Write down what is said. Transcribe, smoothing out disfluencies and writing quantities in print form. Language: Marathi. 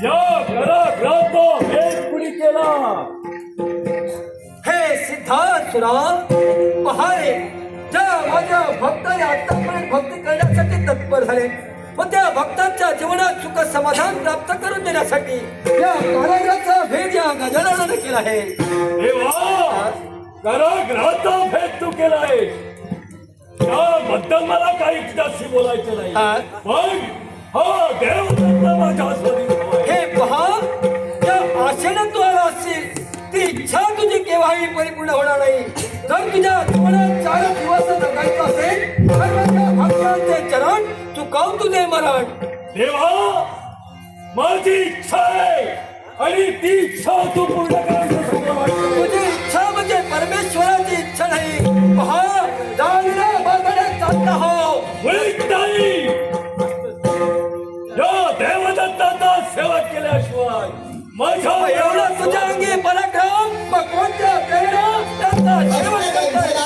या घराघरातो भेद कुणी केला? हे सिद्धासुरा पहारे, ज्या माझ्या भक्ताने आतापर्यंत भक्ती करण्यासाठी तत्पर झाले व त्या भक्तांच्या जीवनात सुख समाधान प्राप्त करून देण्यासाठी या कारागृहाचा भेद या गजाननाने केला आहे. देवा, घराघराचा भेद तू केलाय त्याबद्दल मला काही जास्ती बोलायचं नाही. पण हा देव माझ्या स्वाधीन होय. हे पहा, त्या आशेनं तू आला असशील ती इच्छा तुझी केव्हाही परिपूर्ण होणार नाही. जर तुझ्या जीवनात 4 दिवस जगायचं असेल तर माझ्या भक्तांचे चरण चुकाव तुझे मरण. देवा, माझी इच्छा आहे आणि ती इच्छा तू पूर्ण करायचं. तुझी इच्छा म्हणजे परमेश्वराची इच्छा नाही. पहा, जाणण्या बाजारात चालता हो मुळीच नाही. या देवदत्ताचा सेवा केल्याशिवाय माझ्या एवढं तुझ्या अंगी पराक्रम मग कोणत्या प्रेरणा त्याचा शेवट करता.